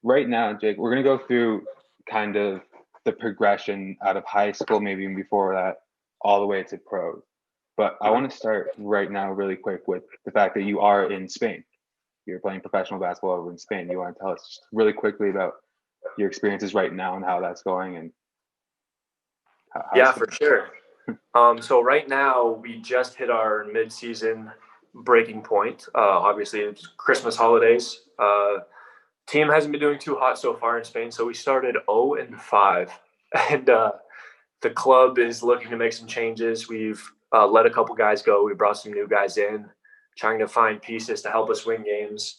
right now, Jake, we're going to go through kind of the progression out of high school, maybe even before that, all the way to pros. But I want to start right now really quick with the fact that you are in Spain. You're playing professional basketball over in Spain. You want to tell us just really quickly about your experiences right now and how that's going and Yeah, for sure. So right now we just hit our mid-season breaking point. Obviously, it's Christmas holidays. Team hasn't been doing too hot so far in Spain, so we started 0-5, and the club is looking to make some changes. We've let a couple guys go. We brought some new guys in, trying to find pieces to help us win games.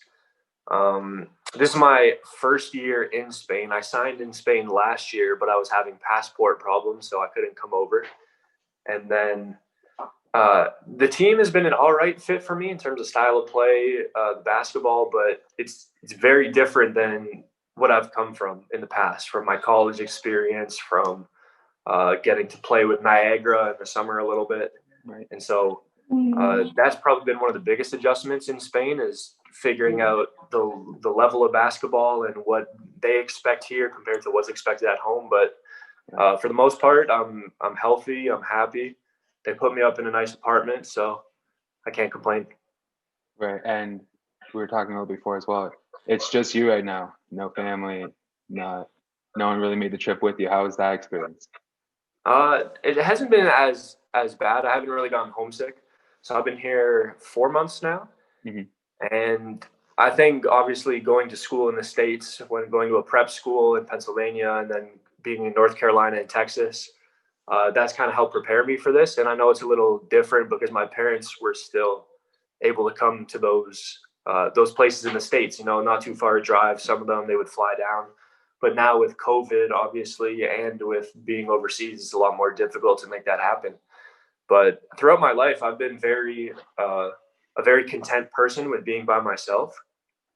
This is my first year in Spain. I signed in Spain last year, but I was having passport problems, so I couldn't come over. And then the team has been an all right fit for me in terms of style of play, basketball, but it's very different than what I've come from in the past, from my college experience, from getting to play with Niagara in the summer a little bit. Right. And so that's probably been one of the biggest adjustments in Spain, is figuring out the level of basketball and what they expect here compared to what's expected at home. But for the most part, I'm healthy. I'm happy. They put me up in a nice apartment, so I can't complain. Right. And we were talking about before as well. It's just you right now. No family, not no one really made the trip with you. How was that experience? It hasn't been as bad. I haven't really gotten homesick. So I've been here 4 months now. Hmm. And I think obviously going to school in the States, when going to a prep school in Pennsylvania and then being in North Carolina and Texas, that's kind of helped prepare me for this. And I know it's a little different because my parents were still able to come to those places in the States, not too far a drive. Some of them they would fly down. But now with COVID, obviously, and with being overseas, it's a lot more difficult to make that happen. But throughout my life, I've been a very content person with being by myself,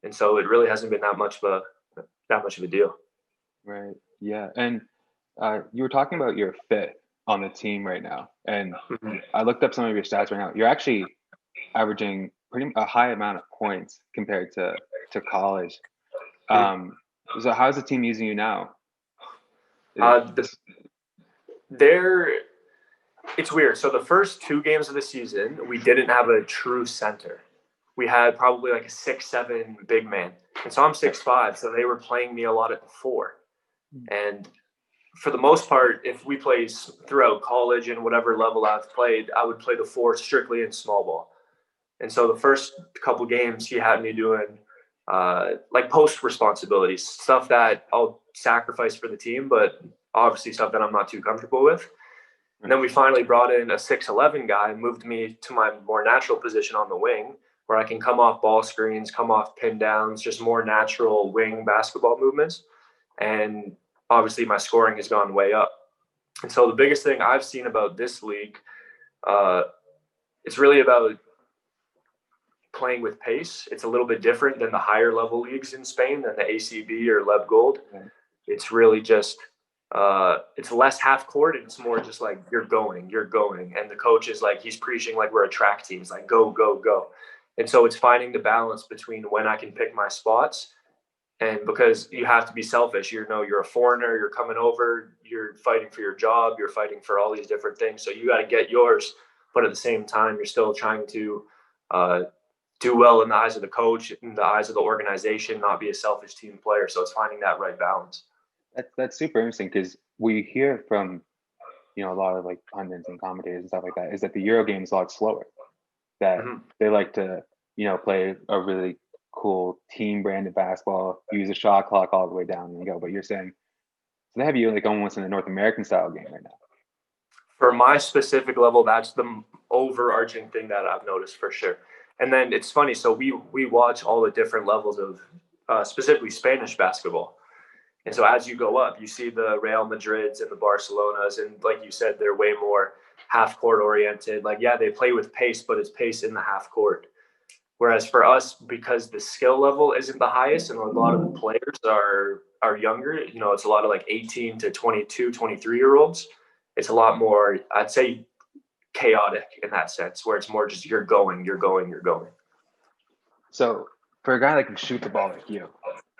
and so it really hasn't been that much of a deal. Right. Yeah. And you were talking about your fit on the team right now, and Mhm. I looked up some of your stats right now. You're actually averaging a high amount of points compared to college. Um, so how's the team using you now? Is Uh, the, there, it's weird. So the first two games of the season, we didn't have a true center. We had probably like a 6'7" big man, and so I'm 6'5", so they were playing me a lot at the four. And for the most part, if we play throughout college and whatever level I've played, I would play the four strictly in small ball. And so the first couple games, he had me doing like post responsibilities, stuff that I'll sacrifice for the team, but obviously stuff that I'm not too comfortable with. And then we finally brought in a 6'11" guy, moved me to my more natural position on the wing, where I can come off ball screens, come off pin downs, just more natural wing basketball movements. And obviously my scoring has gone way up. And so the biggest thing I've seen about this league, uh, it's really about playing with pace. It's a little bit different than the higher level leagues in Spain, than the ACB or Leb Gold. It's really just it's less half court, and it's more just like you're going, and the coach is like, he's preaching like we're a track team. It's like go, go, go. And so it's finding the balance between when I can pick my spots, and because you have to be selfish. You're a foreigner, you're coming over, you're fighting for your job, you're fighting for all these different things. So you got to get yours, but at the same time, you're still trying to uh, do well in the eyes of the coach, in the eyes of the organization, not be a selfish team player. So it's finding that right balance. That's super interesting because we hear from a lot of like pundits and commentators and stuff like that is that the Euro game is a lot slower. That Mm-hmm. they like to play a really cool team branded basketball, use a shot clock all the way down and go. But you're saying so they have you like almost in a North American style game right now. For my specific level, that's the overarching thing that I've noticed for sure. And then it's funny. So we watch all the different levels of specifically Spanish basketball. And so as you go up, you see the Real Madrids and the Barcelonas, and like you said, they're way more half court oriented. Like, yeah, they play with pace, but it's pace in the half court. Whereas for us, because the skill level isn't the highest and a lot of the players are younger, it's a lot of like 18 to 22, 23-year olds. It's a lot more, I'd say, chaotic in that sense, where it's more just you're going. So for a guy that can shoot the ball like you,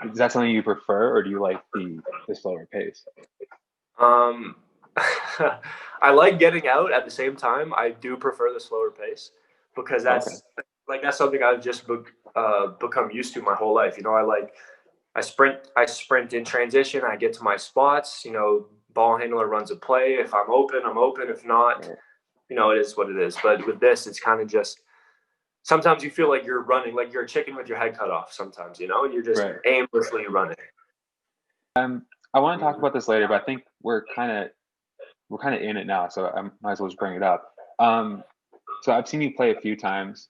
Is that something you prefer, or do you like the slower pace? Um, I like getting out. At the same time, I do prefer the slower pace because Okay. that's something I've just become used to my whole life. I sprint in transition. I get to my spots. Ball handler runs a play. If I'm open, I'm open. If not, Right. it is what it is. But with this, it's kind of just sometimes you feel like you're running, like you're a chicken with your head cut off. Sometimes, you're just Right. aimlessly running. I want to talk about this later, but I think we're kind of in it now, so I might as well just bring it up. Um, so I've seen you play a few times,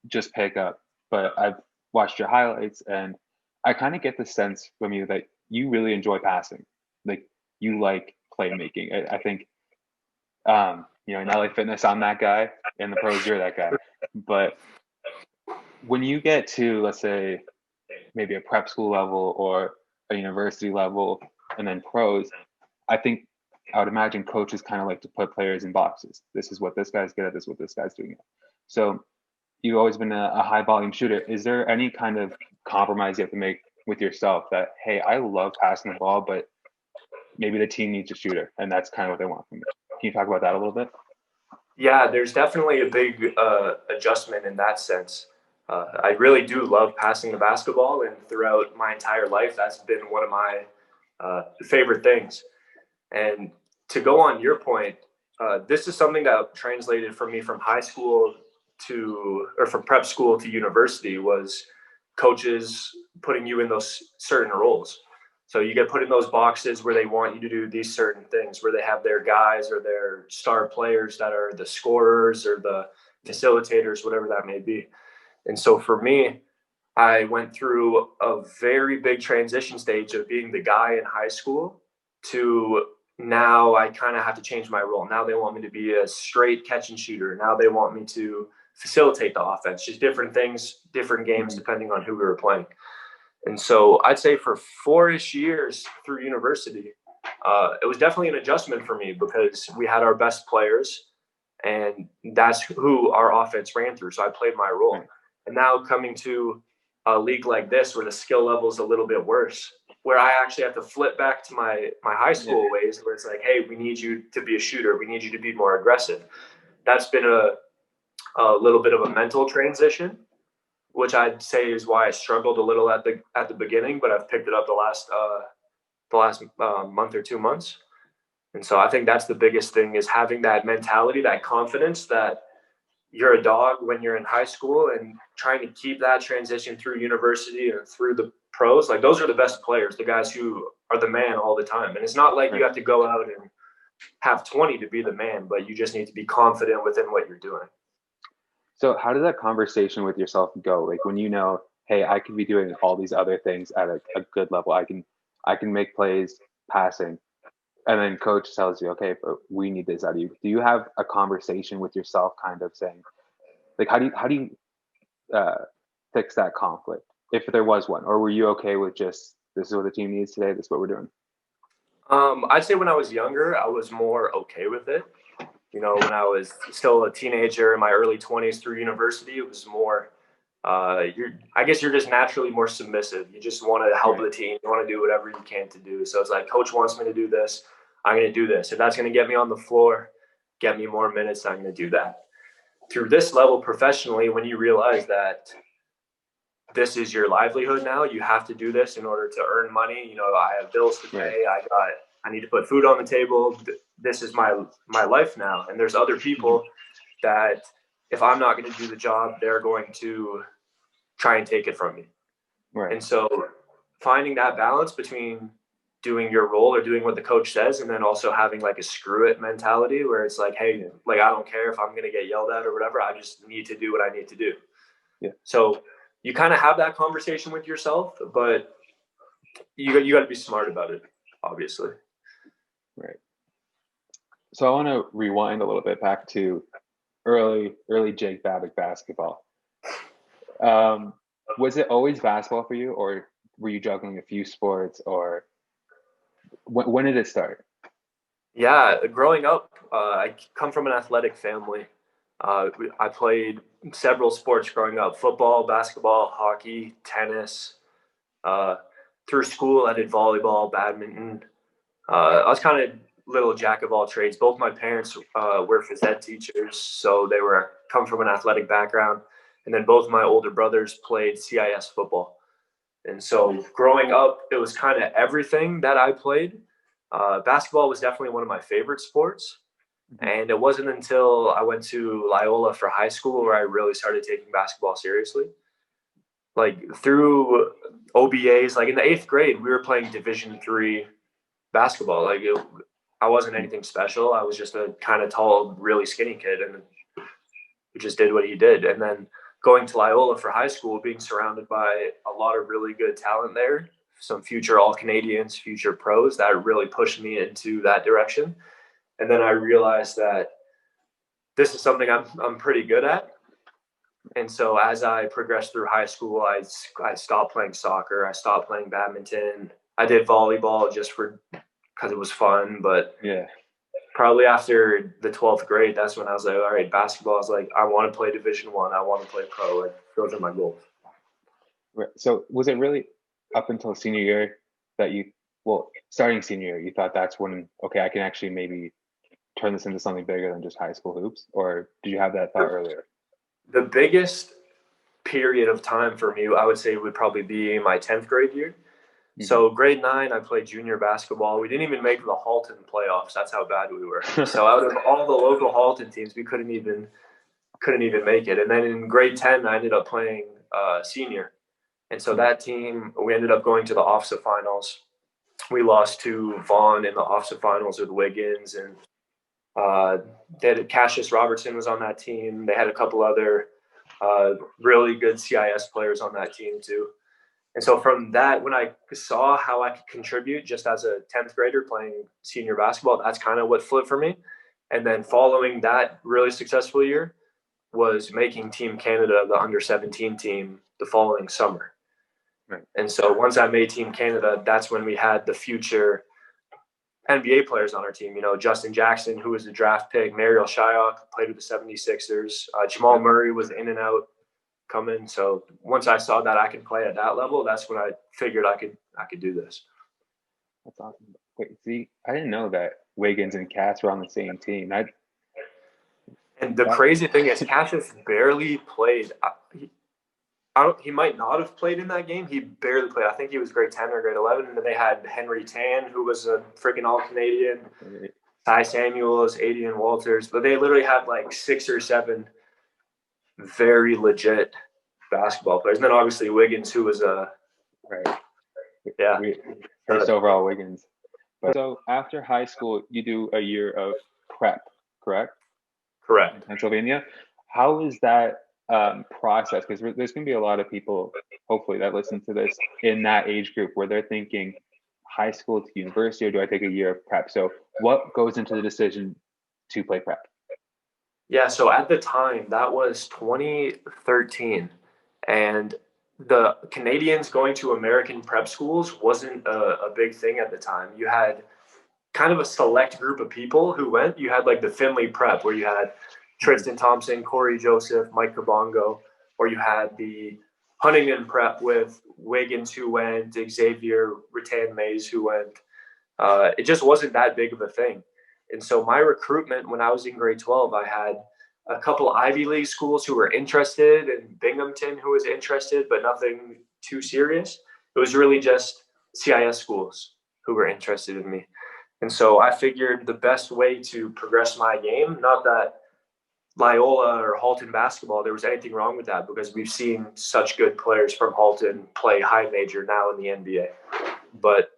just pick up, but I've watched your highlights, and I kind of get the sense from you that you really enjoy passing. Like, you like playmaking. I think, in LA Fitness, I'm that guy. In the pros, you're that guy. But when you get to, let's say, maybe a prep school level or a university level, and then pros, I think I would imagine coaches kind of like to put players in boxes. This is what this guy's good at. This is what this guy's doing. So you've always been a high volume shooter. Is there any kind of compromise you have to make with yourself that, hey, I love passing the ball, but maybe the team needs a shooter, and that's kind of what they want from me? Can you talk about that a little bit? Yeah, there's definitely a big adjustment in that sense. I really do love passing the basketball, and throughout my entire life, that's been one of my favorite things. And to go on your point, this is something that translated for me from high school or from prep school to university was coaches putting you in those certain roles. So you get put in those boxes where they want you to do these certain things, where they have their guys or their star players that are the scorers or the facilitators, whatever that may be. And so for me, I went through a very big transition stage of being the guy in high school to now I kind of have to change my role. Now they want me to be a straight catch and shooter. Now they want me to facilitate the offense, just different things, different games, Mm-hmm. depending on who we were playing. And so I'd say for 4-ish years through university, it was definitely an adjustment for me because we had our best players and that's who our offense ran through. So I played my role. Right. And now coming to a league like this where the skill level is a little bit worse, where I actually have to flip back to my high Yeah. school ways where it's like, hey, we need you to be a shooter. We need you to be more aggressive. That's been a little bit of a mental transition, which I'd say is why I struggled a little at the beginning, but I've picked it up the last month or 2 months. And so I think that's the biggest thing is having that mentality, that confidence that you're a dog when you're in high school and trying to keep that transition through university and through the pros. Like those are the best players, the guys who are the man all the time. And it's not like you Right. have to go out and have 20 to be the man, but you just need to be confident within what you're doing. So how did that conversation with yourself go? Like, when you know, hey, I could be doing all these other things at a good level. I can make plays passing, and then coach tells you, okay, but we need this out of you. Do you have a conversation with yourself, kind of saying, like, how do you fix that conflict, if there was one, or were you okay with just, this is what the team needs today, this is what we're doing? I'd say when I was younger, I was more okay with it. When I was still a teenager in my early 20s through university, it was more, I guess you're just naturally more submissive. You just want to help Right. the team. You want to do whatever you can to do. So it's like, coach wants me to do this. I'm going to do this. If that's going to get me on the floor, get me more minutes, I'm going to do that. Through this level professionally, when you realize that this is your livelihood now, you have to do this in order to earn money. I have bills to Right. pay. I need to put food on the table. This is my life now. And there's other Mm-hmm. people that if I'm not going to do the job, they're going to try and take it from me. Right. And so finding that balance between doing your role or doing what the coach says and then also having like a screw it mentality where it's like, hey, Yeah. like I don't care if I'm going to get yelled at or whatever. I just need to do what I need to do. Yeah. So you kind of have that conversation with yourself, but you got to be smart about it, obviously. Right. So I want to rewind a little bit back to early Jake Babic basketball. Um, was it always basketball for you, or were you juggling a few sports, or when did it start? Yeah, growing up, I come from an athletic family. I played several sports growing up: football, basketball, hockey, tennis. Uh, through school, I did volleyball, badminton. I was kind of little jack of all trades. Both my parents were phys ed teachers, so they were come from an athletic background. And then both my older brothers played CIS football. And so growing up, it was kind of everything that I played. Basketball was definitely one of my favorite sports. And it wasn't until I went to Loyola for high school where I really started taking basketball seriously. Like through OBAs, like in the 8th grade, we were playing Division III basketball. I wasn't anything special. I was just a kind of tall, really skinny kid, and he just did what he did. And then going to Loyola for high school, being surrounded by a lot of really good talent there, some future All-Canadians, future pros, that really pushed me into that direction. And then I realized that this is something I'm pretty good at. And so as I progressed through high school, I stopped playing soccer. I stopped playing badminton. I did volleyball just because it was fun. But Yeah. Probably after the 12th grade, that's when I was like, all right, basketball is like, I want to play Division I. I want to play pro. Like, those are my goals. Right. So was it really up until senior year that starting senior year, you thought that's when, okay, I can actually maybe turn this into something bigger than just high school hoops? Or did you have that thought earlier? The biggest period of time for me, I would say, would probably be my 10th grade year. Mm-hmm. So grade 9, I played junior basketball. We didn't even make the Halton playoffs. That's how bad we were. So out of all the local Halton teams, we couldn't even make it. And then in grade 10, I ended up playing senior. And so that team, we ended up going to the OFSA finals. We lost to Vaughan in the OFSA finals with Wiggins, and they had Cassius Robertson was on that team. They had a couple other really good CIS players on that team too. And so from that, when I saw how I could contribute just as a 10th grader playing senior basketball, that's kind of what flipped for me. And then following that really successful year was making Team Canada, the under-17 team, the following summer. Right. And so once I made Team Canada, that's when we had the future NBA players on our team. You know, Justin Jackson, who was a draft pick, Mariel Shyok, played with the 76ers. Jamal Murray was in and out coming. So once I saw that I could play at that level, that's when I figured I could do this. That's awesome. Wait, see, I didn't know that Wiggins and Cass were on the same team. And the crazy thing is, Cassius barely played. He might not have played in that game. He barely played. I think he was grade 10 or grade 11. And then they had Henry Tan, who was a freaking All-Canadian, Ty Samuels, Adian Walters. But they literally had like 6 or 7 very legit basketball players. And then obviously Wiggins, who was first overall Wiggins. But so after high school, you do a year of prep, correct? Correct. In Pennsylvania. How is that process? Because there's going to be a lot of people, hopefully, that listen to this in that age group where they're thinking high school to university, or do I take a year of prep? So what goes into the decision to play prep? Yeah, so at the time, that was 2013. And the Canadians going to American prep schools wasn't a big thing at the time. You had kind of a select group of people who went. You had like the Finley prep, where you had Tristan Thompson, Corey Joseph, Mike Kabongo, or you had the Huntington prep with Wiggins who went, Xavier Rattan-Mays who went. It just wasn't that big of a thing. And so my recruitment when I was in grade 12, I had a couple Ivy League schools who were interested, and Binghamton who was interested, but nothing too serious. It was really just CIS schools who were interested in me. And so I figured the best way to progress my game, not that Loyola or Halton basketball, there was anything wrong with that, because we've seen such good players from Halton play high major now in the NBA. But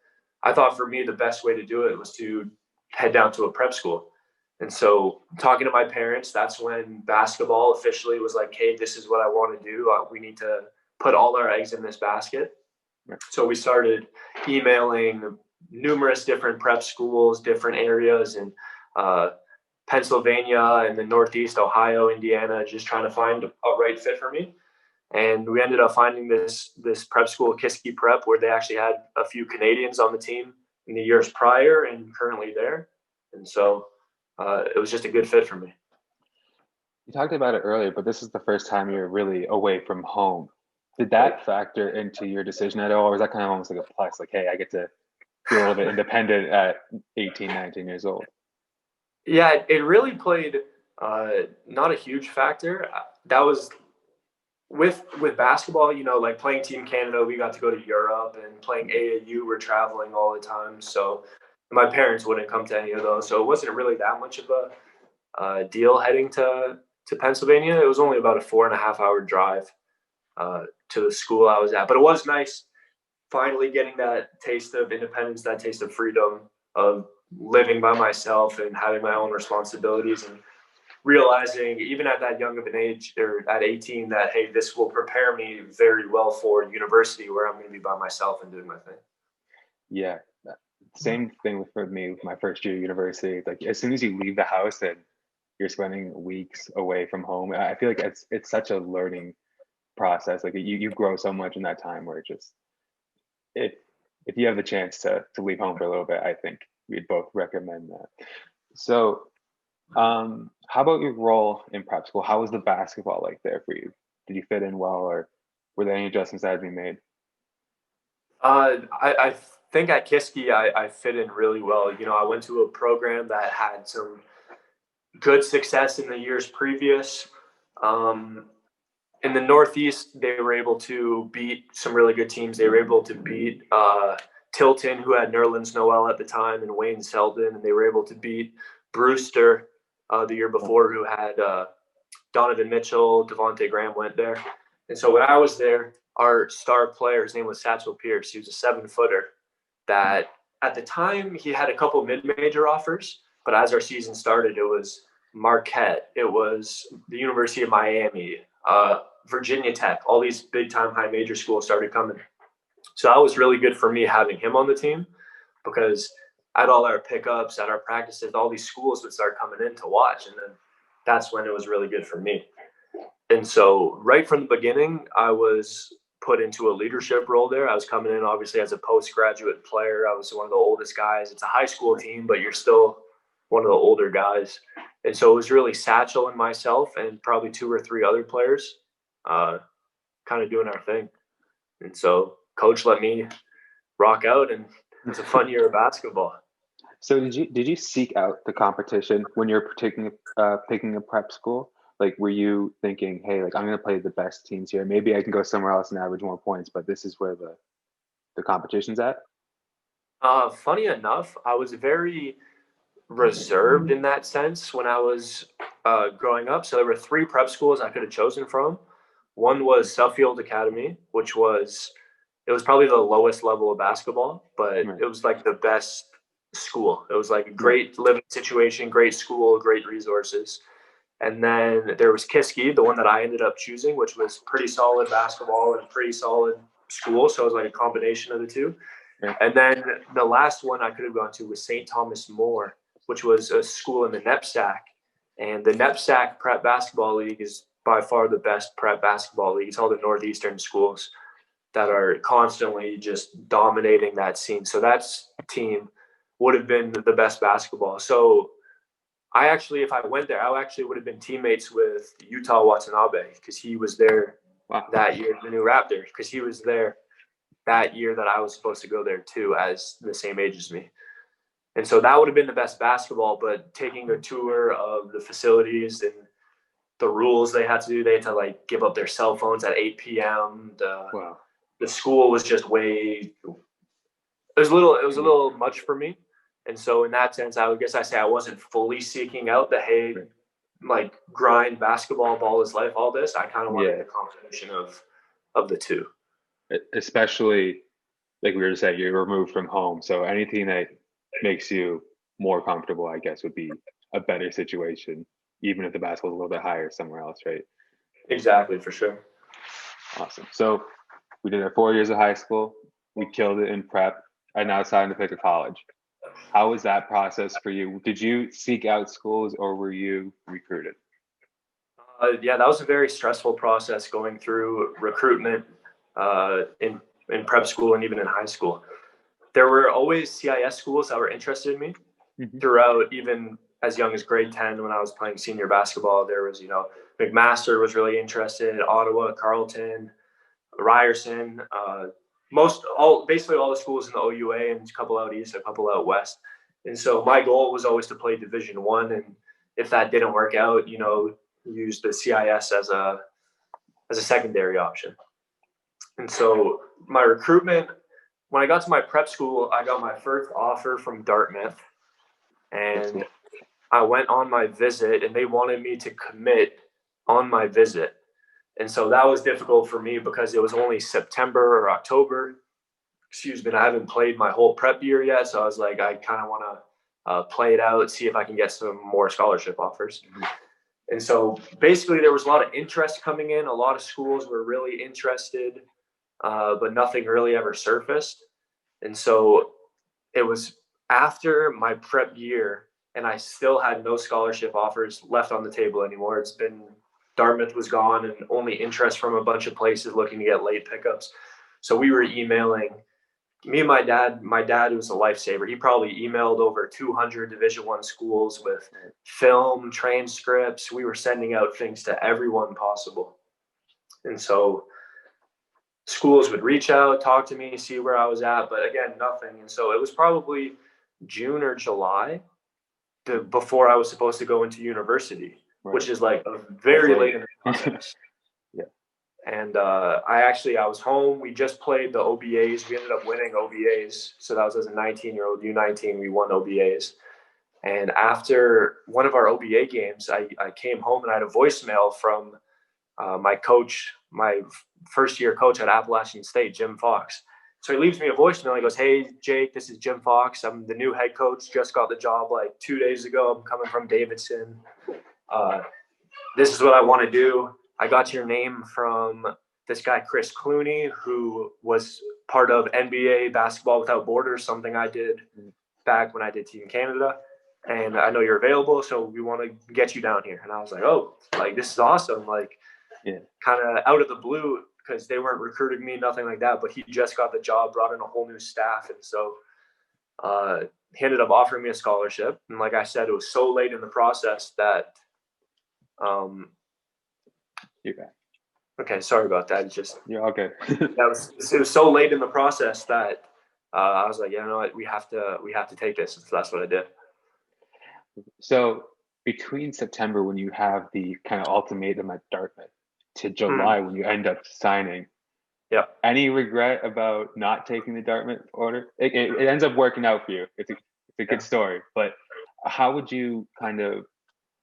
I thought for me, the best way to do it was to head down to a prep school. And so talking to my parents, that's when basketball officially was like, hey, this is what I want to do. We need to put all our eggs in this basket. So we started emailing numerous different prep schools, different areas in Pennsylvania and the Northeast, Ohio, Indiana, just trying to find a right fit for me. And we ended up finding this prep school, Kiski Prep, where they actually had a few Canadians on the team in the years prior and currently there. And so it was just a good fit for me. You talked about it earlier, but this is the first time you're really away from home. Did that factor into your decision at all, or was that kind of almost like a plus? Like, hey, I get to be a little bit independent at 18, 19 years old. Yeah, it really played not a huge factor. That was with basketball, like playing Team Canada, we got to go to Europe, and playing AAU, we're traveling all the time. So my parents wouldn't come to any of those. So it wasn't really that much of a deal heading to Pennsylvania. It was only about a 4.5 hour drive to the school I was at. But it was nice finally getting that taste of independence, that taste of freedom, of living by myself and having my own responsibilities, and realizing even at that young of an age, or at 18, that, hey, this will prepare me very well for university, where I'm going to be by myself and doing my thing. Yeah. Same thing for me with my first year of university. Like as soon as you leave the house and you're spending weeks away from home, I feel like it's such a learning process. Like you grow so much in that time, where it just if you have the chance to leave home for a little bit, I think we'd both recommend that. So how about your role in prep school? How was the basketball like there for you? Did you fit in well, or were there any adjustments that had to be made? I think at Kiski, I fit in really well. I went to a program that had some good success in the years previous. Um, in the Northeast, they were able to beat some really good teams. They were able to beat Tilton, who had Nerlens Noel at the time, and Wayne Selden, and they were able to beat Brewster the year before, who had Donovan Mitchell, Devontae Graham went there. And so when I was there, our star player, his name was Satchel Pierce. He was a 7-footer that at the time he had a couple mid-major offers, but as our season started, it was Marquette, it was the University of Miami, Virginia Tech, all these big-time high major schools started coming. So that was really good for me having him on the team, because at all our pickups, at our practices, all these schools would start coming in to watch. And then that's when it was really good for me. And so right from the beginning, I was put into a leadership role there. I was coming in, obviously, as a postgraduate player. I was one of the oldest guys. It's a high school team, but you're still one of the older guys. And so it was really Satchel and myself and probably 2 or 3 other players kind of doing our thing. And so coach let me rock out, and it's a fun year of basketball. So did you seek out the competition when you're picking a prep school? Like, were you thinking, hey, like I'm going to play the best teams here. Maybe I can go somewhere else and average more points, but this is where the competition's at? Funny enough, I was very reserved in that sense when I was growing up. So there were 3 prep schools I could have chosen from. One was Suffield Academy, which was probably the lowest level of basketball, but Right. it was like the best school. It was like a great living situation, great school, great resources. And then there was Kiski, the one that I ended up choosing, which was pretty solid basketball and pretty solid school. So it was like a combination of the two. Right. And then the last one I could have gone to was St. Thomas More, which was a school in the NEPSAC. And the NEPSAC Prep Basketball League is by far the best prep basketball league. It's all the Northeastern schools that are constantly just dominating that scene. So that team would have been the best basketball. So I actually, if I went there, I actually would have been teammates with Utah Watanabe, because he was there that year, the new Raptor, because he was there that year that I was supposed to go there too, as the same age as me. And so that would have been the best basketball. But taking a tour of the facilities and the rules they had to do, they had to like give up their cell phones at 8 p.m. The school was just it was a little much for me. And so in that sense, I guess I say I wasn't fully seeking out the, hey, like grind basketball, ball is life, all this. I kind of wanted the combination of the two. Especially, like we were just saying, you're removed from home. So anything that makes you more comfortable, I guess, would be a better situation, even if the basketball's a little bit higher somewhere else, right? Exactly, for sure. Awesome. So we did our 4 years of high school. We killed it in prep, and now it's time to pick a college. How was that process for you? Did you seek out schools, or were you recruited? Yeah, that was a very stressful process, going through recruitment in prep school and even in high school. There were always CIS schools that were interested in me throughout, even as young as grade 10 when I was playing senior basketball. There was, McMaster was really interested, Ottawa, Carleton, Ryerson, basically all the schools in the OUA, and a couple out east, a couple out west. And so my goal was always to play Division I, and if that didn't work out, use the CIS as a secondary option. And so my recruitment, when I got to my prep school, I got my first offer from Dartmouth, and I went on my visit, and they wanted me to commit on my visit. And so that was difficult for me because it was only September or October. And I haven't played my whole prep year yet. So I was like, I kind of want to play it out, see if I can get some more scholarship offers. Mm-hmm. And so basically there was a lot of interest coming in. A lot of schools were really interested, but nothing really ever surfaced. And so it was after my prep year, and I still had no scholarship offers left on the table anymore. It's been Dartmouth was gone, and only interest from a bunch of places looking to get late pickups. So we were emailing. Me and my dad was a lifesaver. He probably emailed over 200 Division I schools with film, transcripts. We were sending out things to everyone possible. And so schools would reach out, talk to me, see where I was at, but again, nothing. And so it was probably June or July before I was supposed to go into university, right, which is like a very late in the process. Yeah. And I was home. We just played the OBAs. We ended up winning OBAs. So that was as a 19-year-old, U19, we won OBAs. And after one of our OBA games, I came home and I had a voicemail from my coach, my first-year coach at Appalachian State, Jim Fox. So he leaves me a voicemail. He goes, "Hey, Jake, this is Jim Fox. I'm the new head coach. Just got the job like 2 days ago. I'm coming from Davidson. This is what I want to do. I got your name from this guy, Chris Clooney, who was part of NBA Basketball Without Borders, something I did back when I did Team Canada. And I know you're available, so we want to get you down here." And I was like, "Oh, like this is awesome." Like, kind of out of the blue, because they weren't recruiting me, nothing like that. But he just got the job, brought in a whole new staff. And so he ended up offering me a scholarship. And like I said, it was so late in the process that You're back. Okay, sorry about that. It's just okay. It was so late in the process that I was like, you know what, we have to take this. So that's what I did. So between September, when you have the kind of ultimatum at Dartmouth, to July, when you end up signing, any regret about not taking the Dartmouth order? It ends up working out for you. It's a good story. But how would you kind of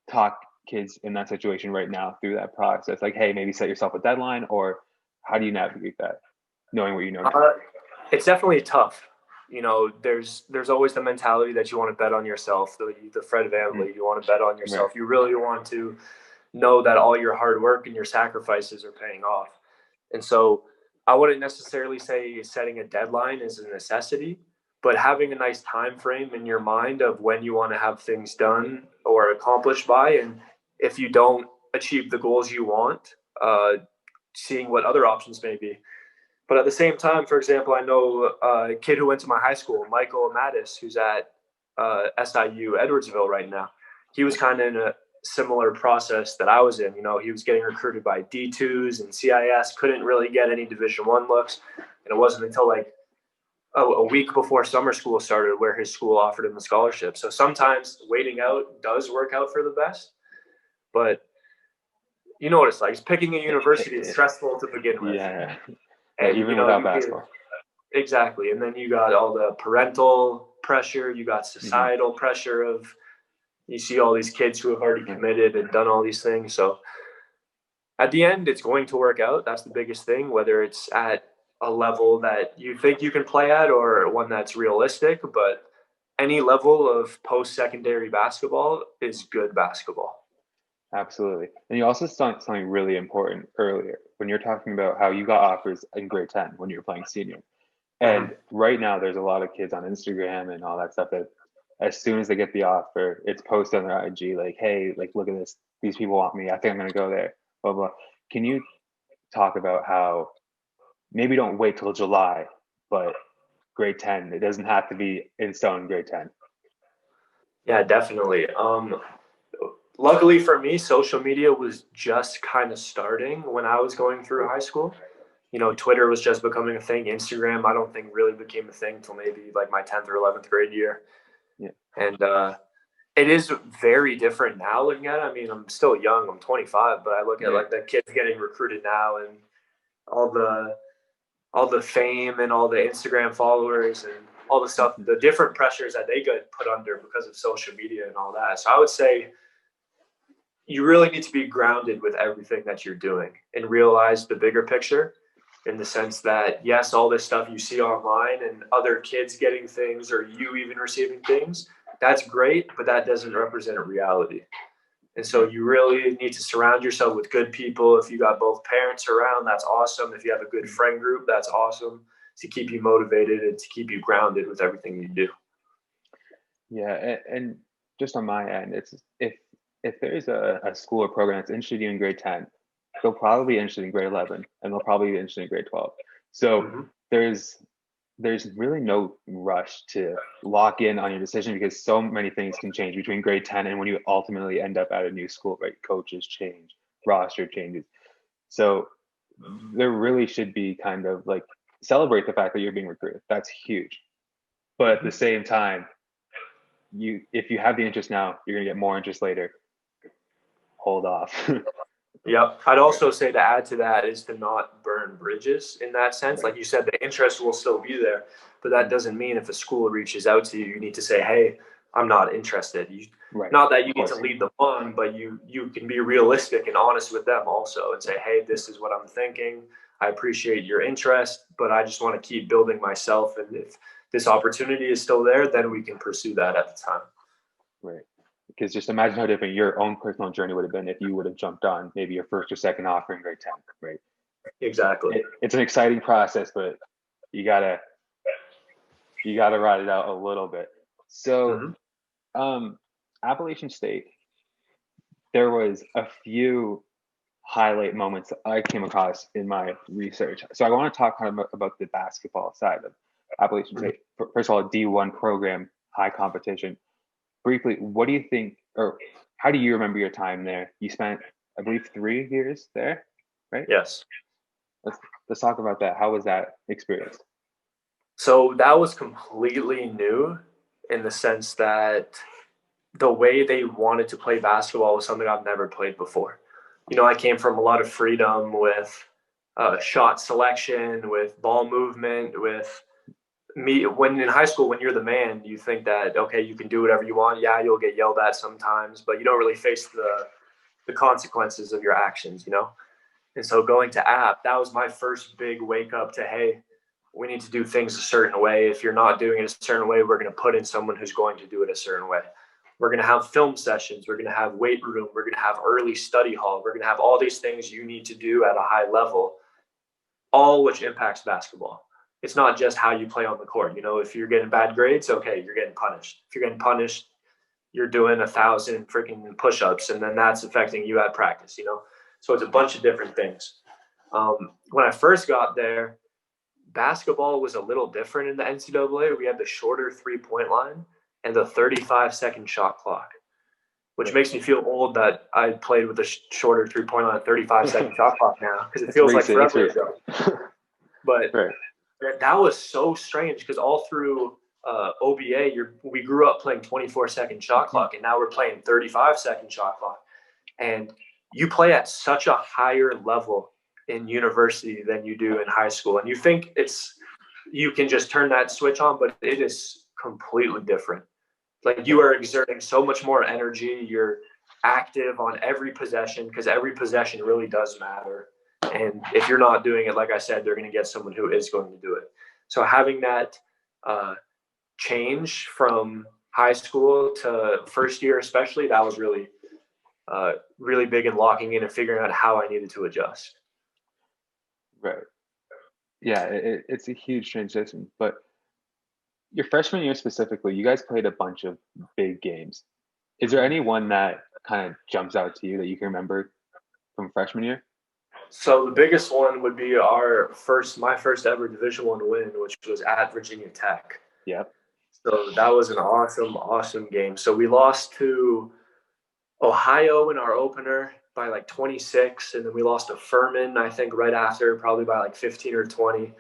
talk kids in that situation right now through that process? Like, hey, maybe set yourself a deadline, or how do you navigate that, knowing what you know now? It's definitely tough. There's always the mentality that you want to bet on yourself, the Fred VanVleet, you want to bet on yourself. Right. You really want to know that all your hard work and your sacrifices are paying off. And so I wouldn't necessarily say setting a deadline is a necessity, but having a nice time frame in your mind of when you want to have things done or accomplished by, and if you don't achieve the goals you want, seeing what other options may be. But at the same time, for example, I know a kid who went to my high school, Michael Mattis, who's at SIU Edwardsville right now. He was kind of in a similar process that I was in. He was getting recruited by D2s and CIS, couldn't really get any Division I looks. And it wasn't until like a week before summer school started where his school offered him a scholarship. So sometimes waiting out does work out for the best. But you know what it's like. It's picking a university. It's stressful to begin with. Yeah. And, even without basketball. Exactly. And then you got all the parental pressure. You got societal pressure of, you see all these kids who have already committed and done all these things. So at the end, it's going to work out. That's the biggest thing, whether it's at a level that you think you can play at or one that's realistic. But any level of post-secondary basketball is good basketball. Absolutely. And you also said something really important earlier when you're talking about how you got offers in grade 10 when you were playing senior. And right now there's a lot of kids on Instagram and all that stuff that as soon as they get the offer, it's posted on their IG like, hey, like, look at this. These people want me. I think I'm going to go there, blah, blah. Can you talk about how maybe don't wait till July, but grade 10, it doesn't have to be in stone grade 10? Yeah, definitely. Luckily for me, social media was just kind of starting when I was going through high school. Twitter was just becoming a thing. Instagram, I don't think really became a thing until maybe like my 10th or 11th grade year. Yeah. And it is very different now looking at it. I mean, I'm still young. I'm 25, but I look at like the kids getting recruited now and all the fame and all the Instagram followers and all the stuff, the different pressures that they get put under because of social media and all that. So I would say you really need to be grounded with everything that you're doing and realize the bigger picture, in the sense that, yes, all this stuff you see online and other kids getting things or you even receiving things, that's great, but that doesn't represent a reality. And so you really need to surround yourself with good people. If you got both parents around, that's awesome. If you have a good friend group, that's awesome, to keep you motivated and to keep you grounded with everything you do. Yeah, and just on my end, it's if there's a school or program that's interested in you in grade 10, they'll probably be interested in grade 11, and they'll probably be interested in grade 12. So there's really no rush to lock in on your decision, because so many things can change between grade 10 and when you ultimately end up at a new school, right? Coaches change, roster changes. So there really should be kind of like celebrate the fact that you're being recruited. That's huge. But at the same time, if you have the interest now, you're gonna get more interest later. Hold off. Yep. I'd also say, to add to that, is to not burn bridges in that sense. Like you said, the interest will still be there, but that doesn't mean if a school reaches out to you, you need to say, hey, I'm not interested. Right. Not that you need to lead them on, but you can be realistic and honest with them also and say, hey, this is what I'm thinking. I appreciate your interest, but I just want to keep building myself. And if this opportunity is still there, then we can pursue that at the time. Right. Because just imagine how different your own personal journey would have been if you would have jumped on maybe your first or second offer in grade 10, right? Exactly. It's an exciting process, but you gotta ride it out a little bit. So, Appalachian State, there was a few highlight moments that I came across in my research. So I want to talk kind of about the basketball side of Appalachian State. First of all, a D1 program, high competition. Briefly, what do you think, or how do you remember your time there? You spent, I believe, 3 years there, right? Yes. Let's talk about that. How was that experience? So that was completely new, in the sense that the way they wanted to play basketball was something I've never played before. I came from a lot of freedom with shot selection, with ball movement, with me. When in high school, when you're the man, you think that, okay, you can do whatever you want. Yeah, you'll get yelled at sometimes, but you don't really face the consequences of your actions, And so going to App, that was my first big wake up to, hey, we need to do things a certain way. If you're not doing it a certain way, we're going to put in someone who's going to do it a certain way. We're going to have film sessions. We're going to have weight room. We're going to have early study hall. We're going to have all these things you need to do at a high level, all which impacts basketball. It's not just how you play on the court. If you're getting bad grades, okay, you're getting punished. If you're getting punished, you're doing 1,000 freaking push-ups, and then that's affecting you at practice, So it's a bunch of different things. When I first got there, basketball was a little different in the NCAA. We had the shorter 3-point line and the 35-second shot clock, which makes me feel old that I played with a shorter 3-point line, 35-second shot clock now, because it feels like forever ago. But that was so strange, because all through OBA, we grew up playing 24-second shot clock, and now we're playing 35-second shot clock. And you play at such a higher level in university than you do in high school. And you think you can just turn that switch on, but it is completely different. Like, you are exerting so much more energy. You're active on every possession, because every possession really does matter. And if you're not doing it, like I said, they're going to get someone who is going to do it. So having that change from high school to first year, especially, that was really, really big in locking in and figuring out how I needed to adjust. Right. Yeah, it's a huge transition. But your freshman year specifically, you guys played a bunch of big games. Is there any one that kind of jumps out to you that you can remember from freshman year? So the biggest one would be my first ever Division I win, which was at Virginia Tech. Yep. So that was an awesome, awesome game. So we lost to Ohio in our opener, by like 26, and then we lost to Furman, I think, right after, probably by like 15 or 20.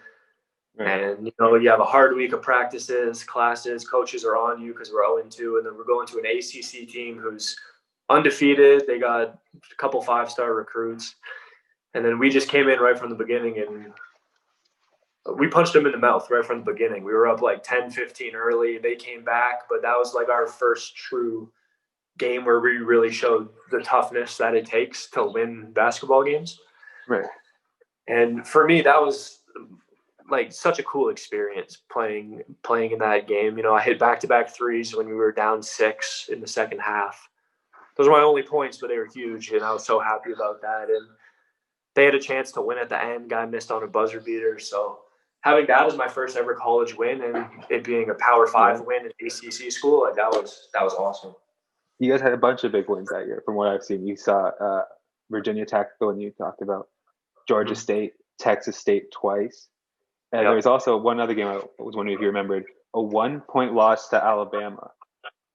Right. And, you have a hard week of practices, classes, coaches are on you because we're 0-2, and then we're going to an ACC team who's undefeated. They got a couple 5-star recruits. And then we just came in right from the beginning, and we punched them in the mouth right from the beginning. We were up like 10-15 early. They came back, but that was like our first true game where we really showed the toughness that it takes to win basketball games. Right. And for me, that was like such a cool experience playing in that game. I hit back-to-back threes when we were down 6 in the second half. Those were my only points, but they were huge, and I was so happy about that. And they had a chance to win at the end. Guy missed on a buzzer beater. So having that as my first ever college win, and it being a Power 5 win at ACC school, like that was awesome. You guys had a bunch of big wins that year, from what I've seen. You saw Virginia Tech, the one you talked about, Georgia State, Texas State twice. And there was also one other game I was wondering if you remembered, a 1-point loss to Alabama.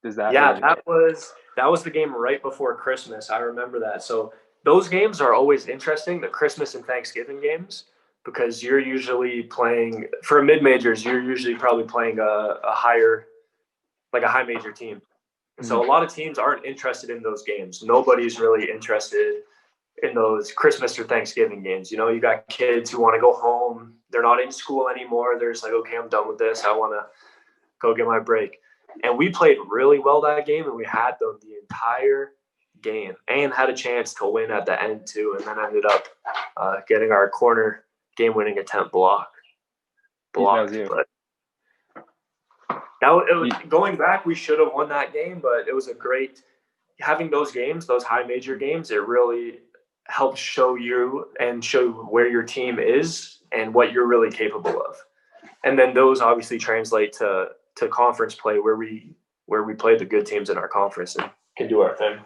Does that? Yeah, that was the game right before Christmas. I remember that. So those games are always interesting, the Christmas and Thanksgiving games, because you're usually playing for a mid-majors. You're usually probably playing a higher, like a high major team. So a lot of teams aren't interested in those games. Nobody's really interested in those Christmas or Thanksgiving games. You got kids who want to go home. They're not in school anymore. They're just like, okay, I'm done with this. I want to go get my break. And we played really well that game, and we had them the entire game and had a chance to win at the end too. And then ended up getting our corner game-winning attempt blocked. But going back, we should have won that game, but it was a great – having those games, those high major games, it really helps show you and show where your team is and what you're really capable of. And then those obviously translate to conference play where we play the good teams in our conference and can do our thing.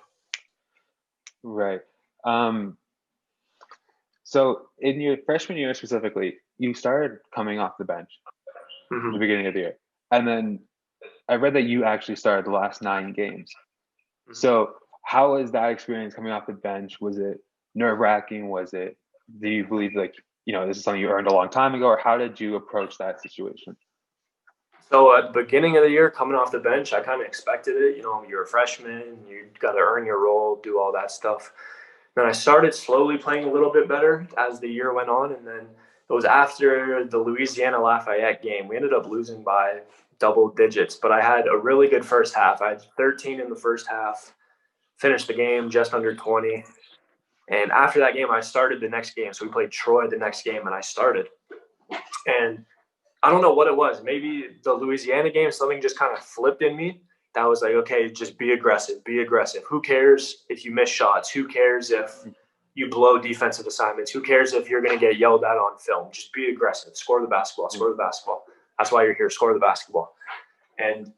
Right. So in your freshman year specifically, you started coming off the bench in the beginning of the year. And then I read that you actually started the last 9 games. So how was that experience coming off the bench? Was it nerve-wracking? Do you believe this is something you earned a long time ago, or how did you approach that situation? So at the beginning of the year, coming off the bench, I kind of expected it. You're a freshman, you got to earn your role, do all that stuff. Then I started slowly playing a little bit better as the year went on, and then it was after the Louisiana Lafayette game. We ended up losing by double digits, but I had a really good first half. I had 13 in the first half, finished the game just under 20. And after that game, I started the next game. So we played Troy the next game, and I started. And I don't know what it was. Maybe the Louisiana game, something just kind of flipped in me. That was like, okay, just be aggressive, be aggressive. Who cares if you miss shots? Who cares if you blow defensive assignments? Who cares if you're going to get yelled at on film? Just be aggressive. Score the basketball. Score the basketball. That's why you're here. Score the basketball. And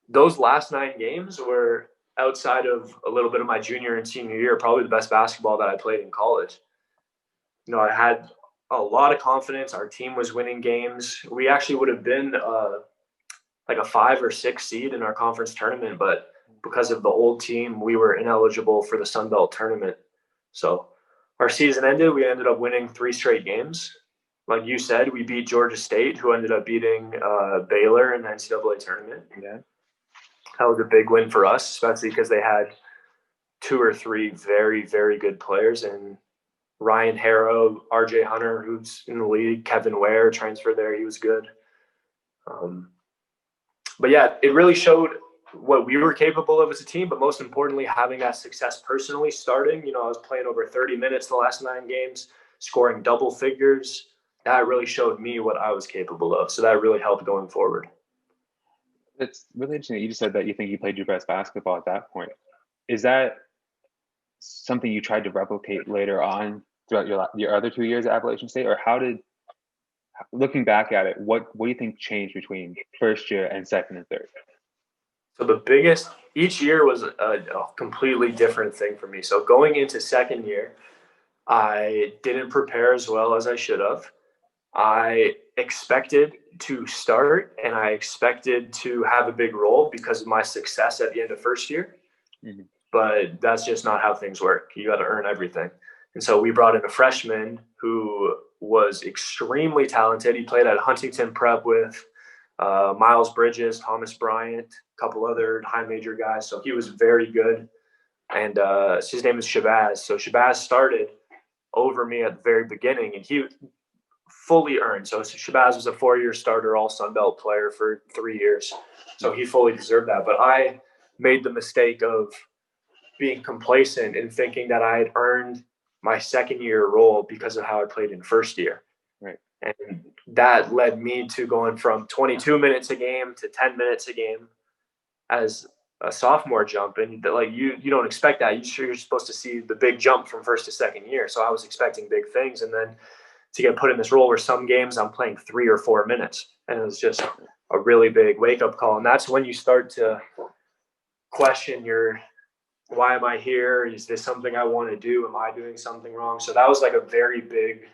those last 9 games were, outside of a little bit of my junior and senior year, probably the best basketball that I played in college. I had a lot of confidence. Our team was winning games. We actually would have been like a 5 or 6 seed in our conference tournament, but because of the old team, we were ineligible for the Sun Belt tournament. So our season ended. We ended up winning 3 straight games. Like you said, we beat Georgia State, who ended up beating Baylor in the NCAA tournament. Yeah. That was a big win for us, especially because they had 2 or 3 very, very good players. And Ryan Harrow, RJ Hunter, who's in the league, Kevin Ware transferred there. He was good. But yeah, it really showed what we were capable of as a team, but most importantly, having that success personally starting. I was playing over 30 minutes the last 9 games, scoring double figures. That really showed me what I was capable of. So that really helped going forward. It's really interesting that you just said that you think you played your best basketball at that point. Is that something you tried to replicate later on throughout your other 2 years at Appalachian State? Or looking back at it, what do you think changed between first year and second and third? So each year was a completely different thing for me. So going into second year, I didn't prepare as well as I should have. I expected to start and I expected to have a big role because of my success at the end of first year. but that's just not how things work. You got to earn everything. And so we brought in a freshman who was extremely talented. He played at Huntington Prep with Miles Bridges, Thomas Bryant, a couple other high major guys. So he was very good. And his name is Shabazz. So Shabazz started over me at the very beginning, and he fully earned. So Shabazz was a 4-year starter, all Sun Belt player for 3 years. So he fully deserved that. But I made the mistake of being complacent and thinking that I had earned my second-year role because of how I played in first year. Right. And that led me to going from 22 minutes a game to 10 minutes a game as a sophomore jump. And like you don't expect that. You're supposed to see the big jump from first to second year. So I was expecting big things. And then to get put in this role where some games I'm playing 3 or 4 minutes. And it was just a really big wake-up call. And that's when you start to question why am I here? Is this something I want to do? Am I doing something wrong? So that was like a very big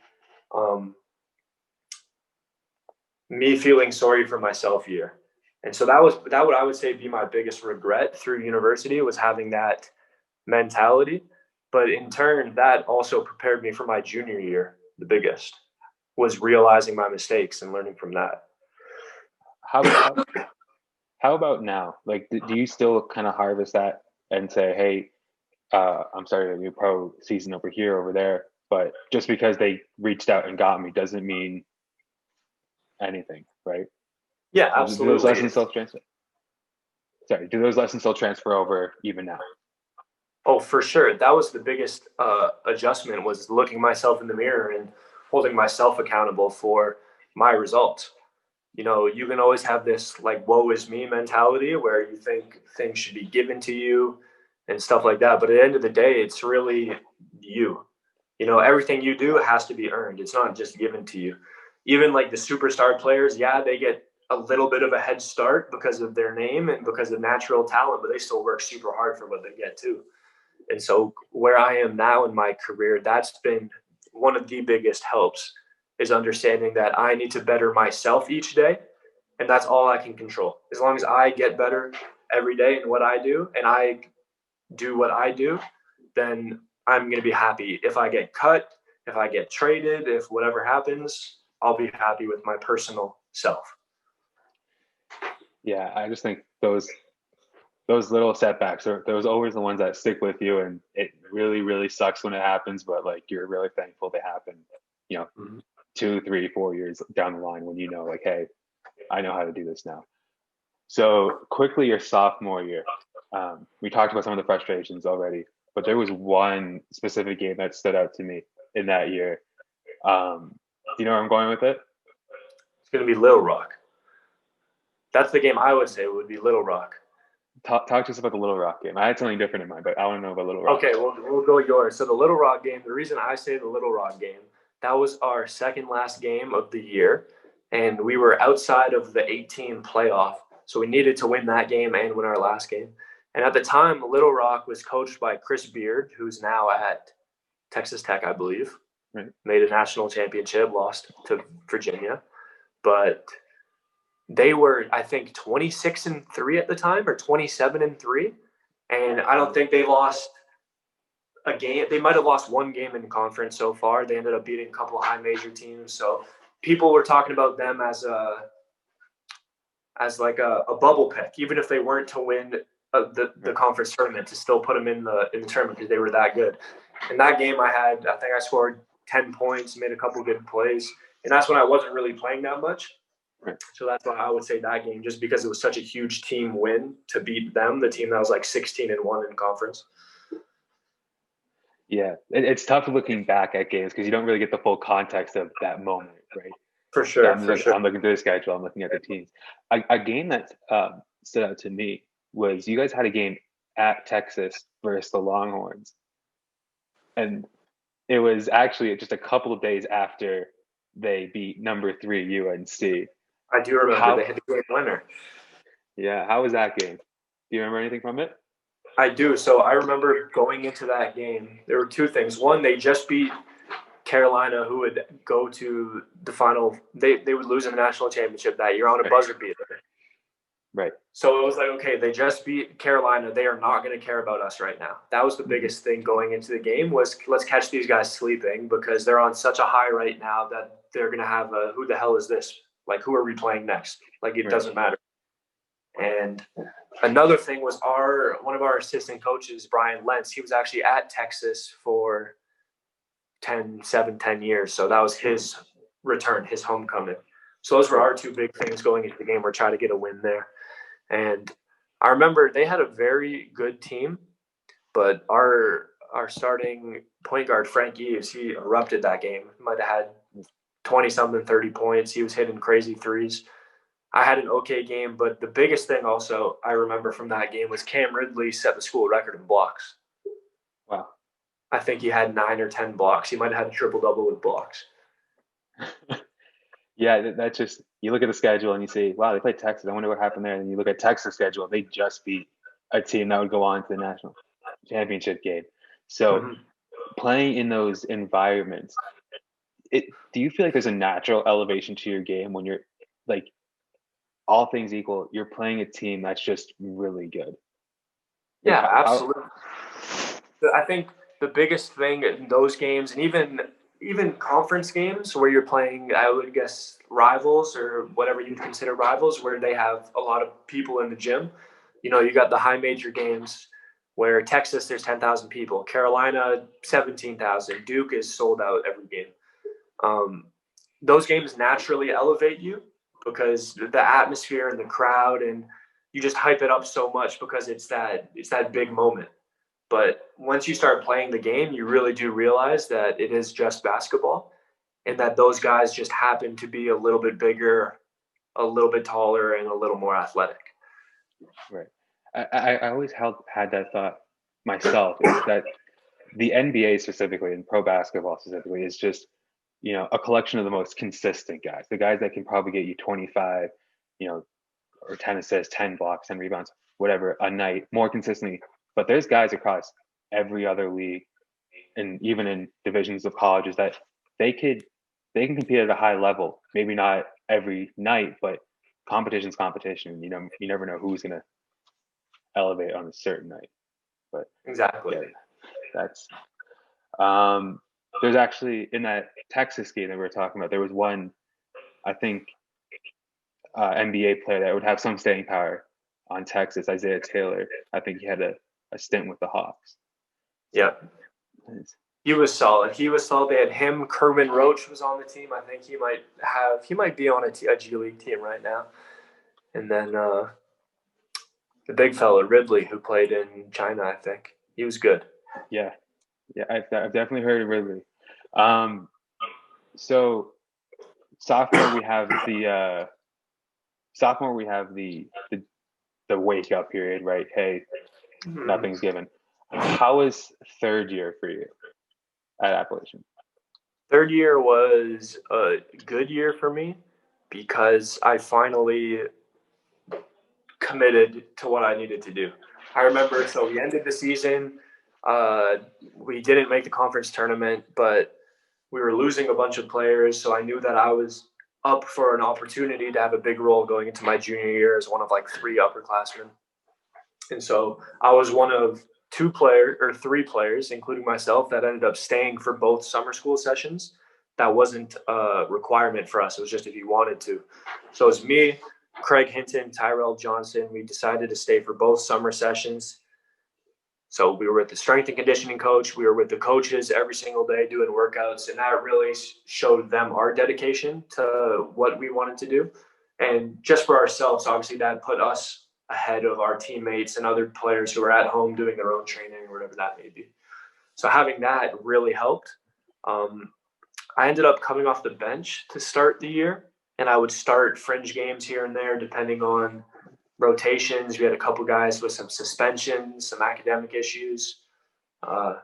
me feeling sorry for myself year. And so that would I would say be my biggest regret through university, was having that mentality. But in turn, that also prepared me for my junior year. The biggest was realizing my mistakes and learning from that. How about now? Like, do you still kind of harvest that and say, hey, I'm starting a new pro season over here, over there, but just because they reached out and got me doesn't mean anything, right? Yeah, absolutely. Do those lessons still transfer? Sorry, do those lessons still transfer over even now? Oh, for sure. That was the biggest adjustment, was looking myself in the mirror and holding myself accountable for my results. You know, you can always have this like woe is me mentality where you think things should be given to you and stuff like that. But at the end of the day, it's really you. You know, everything you do has to be earned. It's not just given to you. Even like the superstar players, yeah, they get a little bit of a head start because of their name and because of natural talent, but they still work super hard for what they get too. And so where I am now in my career, that's been one of the biggest helps, is understanding that I need to better myself each day. And that's all I can control. As long as I get better every day in what I do and I do what I do, then I'm going to be happy. If I get cut, if I get traded, if whatever happens, I'll be happy with my personal self. Yeah, I just think those little setbacks are those always the ones that stick with you, and it really, really sucks when it happens, but like you're really thankful they happen, you know, 2, 3, 4 years down the line when you know, like, hey, I know how to do this now. So quickly, your sophomore year, we talked about some of the frustrations already, but there was one specific game that stood out to me in that year. Do you know where I'm going with it? It's going to be Little Rock. That's the game I would say would be Little Rock. Talk to us about the Little Rock game. I had something different in mind, but I want to know about Little Rock. Okay, we'll go yours. So the Little Rock game, the reason I say the Little Rock game, that was our second last game of the year, and we were outside of the 18 playoff, so we needed to win that game and win our last game. And at the time, Little Rock was coached by Chris Beard, who's now at Texas Tech, I believe. Right. Made a national championship, lost to Virginia. But they were, I think, 26-3 at the time, or 27-3. And I don't think they lost a game. They might have lost one game in conference so far. They ended up beating a couple of high major teams. So people were talking about them as like a bubble pick, even if they weren't to win the conference tournament, to still put them in the tournament because they were that good. In that game, I think I scored 10 points, made a couple good plays, and that's when I wasn't really playing that much. Right. So that's why I would say that game, just because it was such a huge team win to beat them, the team that was like 16-1 in conference. Yeah, it's tough looking back at games because you don't really get the full context of that moment, right? For sure. I'm looking through the schedule. I'm looking at the teams. A game that stood out to me was you guys had a game at Texas versus the Longhorns, and it was actually just a couple of days after they beat number 3 UNC. I do remember they had the great winner. Yeah, how was that game? Do you remember anything from it? I do. So I remember going into that game, there were two things. One, they just beat Carolina, who would go to the final. They would lose in the national championship that year on a buzzer beater. Right. So it was like, okay, they just beat Carolina. They are not going to care about us right now. That was the biggest thing going into the game was let's catch these guys sleeping because they're on such a high right now that they're going to have a who the hell is this? Like, who are we playing next? Like, it doesn't matter. And another thing was one of our assistant coaches, Brian Lentz, he was actually at Texas for 10 years. So that was his return, his homecoming. So those were our two big things going into the game. We're trying to get a win there. And I remember they had a very good team, but our starting point guard, Frank Eves, he erupted that game. He might have had 20-something, 30 points. He was hitting crazy threes. I had an okay game, but the biggest thing also I remember from that game was Cam Ridley set the school record in blocks. Wow. I think he had 9 or 10 blocks. He might have had a triple-double with blocks. Yeah, that's just you look at the schedule and you see, wow, they played Texas. I wonder what happened there. And then you look at Texas' schedule; they just beat a team that would go on to the national championship game. So, playing in those environments, do you feel like there's a natural elevation to your game when you're like, all things equal, you're playing a team that's just really good? Like, Yeah, absolutely. I think the biggest thing in those games, and even conference games where you're playing, I would guess, rivals or whatever you'd consider rivals, where they have a lot of people in the gym. You know, you got the high major games where Texas, there's 10,000 people. Carolina, 17,000. Duke is sold out every game. Those games naturally elevate you because the atmosphere and the crowd, and you just hype it up so much because it's that big moment. But once you start playing the game, you really do realize that it is just basketball and that those guys just happen to be a little bit bigger, a little bit taller, and a little more athletic. Right. I always had that thought myself, is that the NBA specifically and pro basketball specifically is just, a collection of the most consistent guys, the guys that can probably get you 25, or 10 assists, 10 blocks, 10 rebounds, whatever, a night more consistently. But there's guys across every other league and even in divisions of colleges that they can compete at a high level. Maybe not every night, but competition's competition. You never know who's gonna elevate on a certain night. But exactly, yeah, that's there's actually in that Texas game that we were talking about, there was one, I think, NBA player that would have some staying power on Texas, Isaiah Taylor. I think he had a stint with the Hawks. Yeah. He was solid. They had him. Kerwin Roach was on the team. I think he might be on a G League team right now. And then the big fella, Ridley, who played in China, I think. He was good. Yeah. I've definitely heard of Ridley. So sophomore we have the wake up period, right? Hey, nothing's given. How was third year for you at Appalachian? Third year was a good year for me because I finally committed to what I needed to do. I remember, so we ended the season. We didn't make the conference tournament, but we were losing a bunch of players. So I knew that I was up for an opportunity to have a big role going into my junior year as one of like 3 upperclassmen. And so I was one of 3 players, including myself, that ended up staying for both summer school sessions. That wasn't a requirement for us. It was just if you wanted to. So it's me, Craig Hinton, Tyrell Johnson. We decided to stay for both summer sessions. So we were with the strength and conditioning coach. We were with the coaches every single day doing workouts. And that really showed them our dedication to what we wanted to do. And just for ourselves, obviously, that put us ahead of our teammates and other players who are at home doing their own training or whatever that may be. So having that really helped. I ended up coming off the bench to start the year, and I would start fringe games here and there depending on rotations. We had a couple guys with some suspensions, some academic issues. But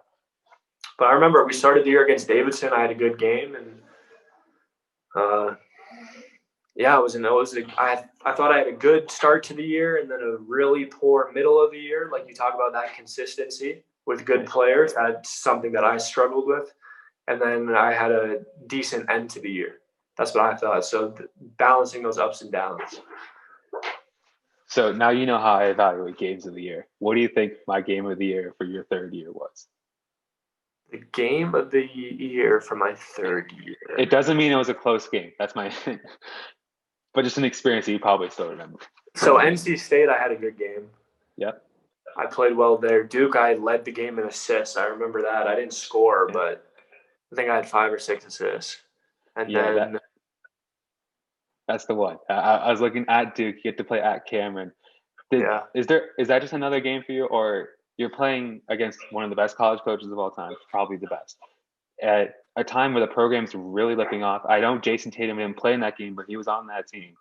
I remember we started the year against Davidson. I had a good game, and I thought I had a good start to the year and then a really poor middle of the year. Like you talk about that consistency with good players. That's something that I struggled with. And then I had a decent end to the year. That's what I thought. So balancing those ups and downs. So now you know how I evaluate games of the year. What do you think my game of the year for your third year was? The game of the year for my third year. It doesn't mean it was a close game. That's my but just an experience that you probably still remember. So NC State, I had a good game. Yep. I played well there. Duke, I led the game in assists. I remember that. I didn't score, but I think I had 5 or 6 assists. And then that's the one. I was looking at Duke. You get to play at Cameron. Is that just another game for you, or you're playing against one of the best college coaches of all time, probably the best, at a time where the program's really lifting off? I know Jason Tatum didn't play in that game, but he was on that team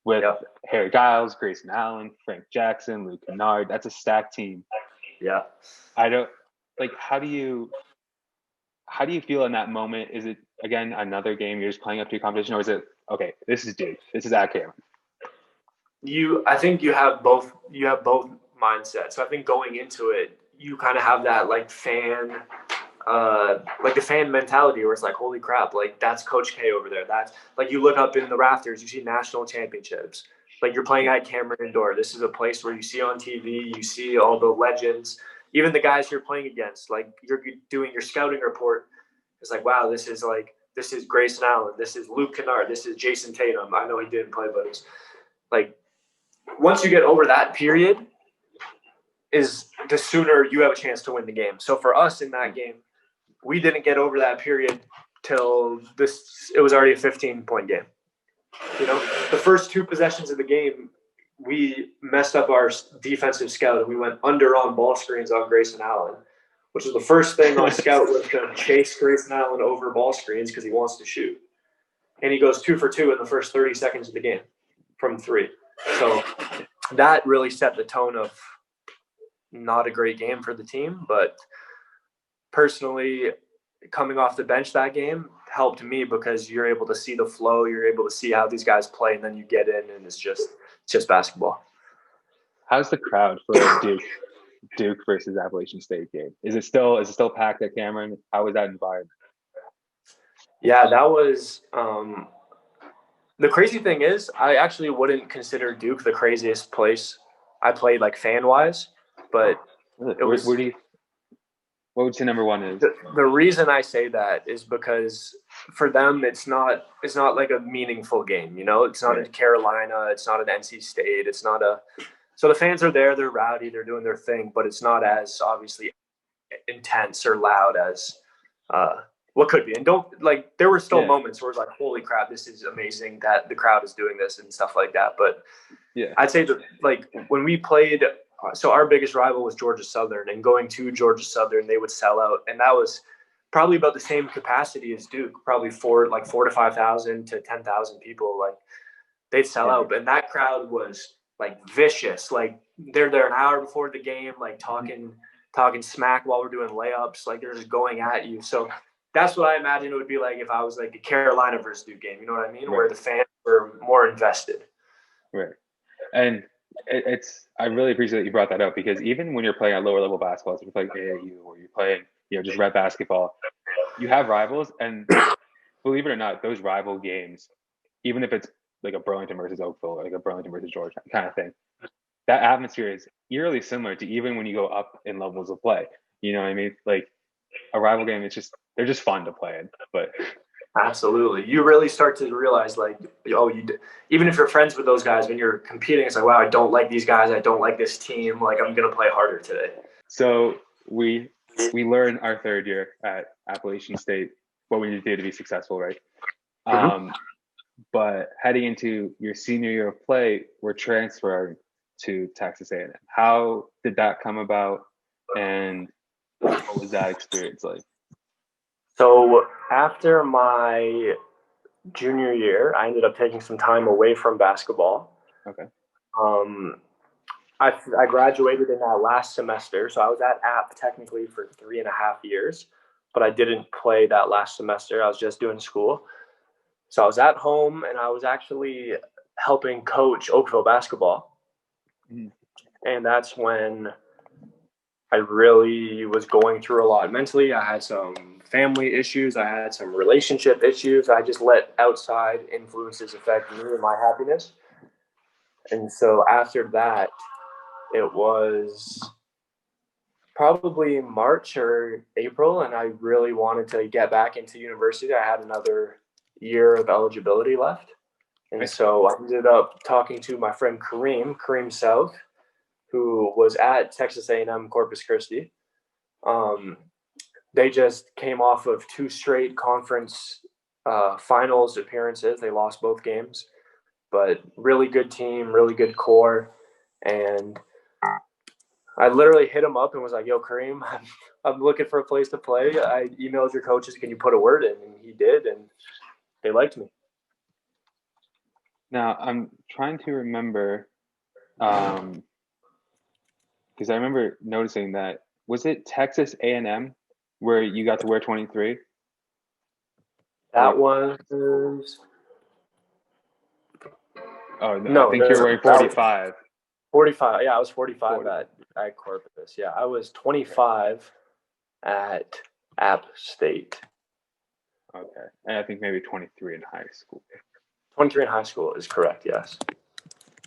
with Harry Giles, Grayson Allen, Frank Jackson, Luke Kennard. That's a stacked team. Yeah. I don't how do you feel in that moment? Is it again another game you're just playing up to your competition, or is it okay, this is Duke, this is at Cameron? I think you have both mindsets. So I think going into it, you kind of have that like fan the fan mentality where it's like, holy crap, like that's Coach K over there. That's like, you look up in the rafters, you see national championships. Like, you're playing at Cameron Indoor. This is a place where you see on TV, you see all the legends, even the guys you're playing against. Like, you're doing your scouting report. It's like, wow, this is Grayson Allen. This is Luke Kennard. This is Jason Tatum. I know he didn't play, but it's like, once you get over that period, is the sooner you have a chance to win the game. So for us in that game, we didn't get over that period till it was already a 15-point game. You know, the first 2 possessions of the game, we messed up our defensive scout and we went under on ball screens on Grayson Allen, which was the first thing on scout was to chase Grayson Allen over ball screens because he wants to shoot. And he goes 2 for 2 in the first 30 seconds of the game from 3. So that really set the tone of not a great game for the team. But personally, coming off the bench that game helped me because you're able to see the flow, you're able to see how these guys play, and then you get in and it's just basketball. How's the crowd for a Duke versus Appalachian State game? Is it still packed at Cameron? How was that environment? Yeah, that was the crazy thing is, I actually wouldn't consider Duke the craziest place I played, like, fan wise, but it was. What would you say number one is? The reason I say that is because for them, it's not like a meaningful game. You know, it's not in Carolina. It's not an NC State. It's not so the fans are there. They're rowdy. They're doing their thing, but it's not as obviously intense or loud as what could be. And there were still moments where it's like, holy crap, this is amazing that the crowd is doing this and stuff like that. But I'd say that, like, when we played, so our biggest rival was Georgia Southern, and going to Georgia Southern, they would sell out. And that was probably about the same capacity as Duke, probably 4,000 to 5,000 to 10,000 people. Like, they'd sell out. And that crowd was like vicious. Like, they're there an hour before the game, like talking smack while we're doing layups. Like, they're just going at you. So that's what I imagine it would be like if I was like a Carolina versus Duke game. You know what I mean? Where the fans were more invested. Right. And I really appreciate that you brought that up, because even when you're playing at lower level basketball, so you're playing AAU or you're playing, just red basketball, you have rivals, and believe it or not, those rival games, even if it's like a Burlington versus Oakville or like a Burlington versus Georgia kind of thing, that atmosphere is eerily similar to even when you go up in levels of play. You know what I mean? Like, a rival game, they're just fun to play in. But absolutely, you really start to realize, like, even if you're friends with those guys, when you're competing, it's like, wow, I don't like these guys, I don't like this team, like, I'm gonna play harder today. So we learned our third year at Appalachian State what we need to do to be successful, right? But heading into your senior year of play, we're transferring to Texas A&M. How did that come about, and what was that experience like? So after my junior year, I ended up taking some time away from basketball. Okay. I graduated in that last semester, so I was at App technically for 3.5 years, but I didn't play that last semester. I was just doing school. So I was at home, and I was actually helping coach Oakville basketball. And that's when I really was going through a lot mentally. I had some family issues. I had some relationship issues. I just let outside influences affect me and my happiness. And so after that, it was probably March or April, and I really wanted to get back into university. I had another year of eligibility left. And so I ended up talking to my friend Kareem South, who was at Texas A&M Corpus Christi. They just came off of 2 straight conference finals appearances. They lost both games, but really good team, really good core. And I literally hit him up and was like, yo, Kareem, I'm looking for a place to play. I emailed your coaches. Can you put a word in? And he did, and they liked me. Now, I'm trying to remember, because I remember noticing that, was it Texas A&M where you got to wear 23? That was Oh, no, I think you're wearing 45. 45. Yeah, I was 45 at Corpus. Yeah, I was 25 at App State. Okay. And I think maybe 23 in high school. 23 in high school is correct, yes.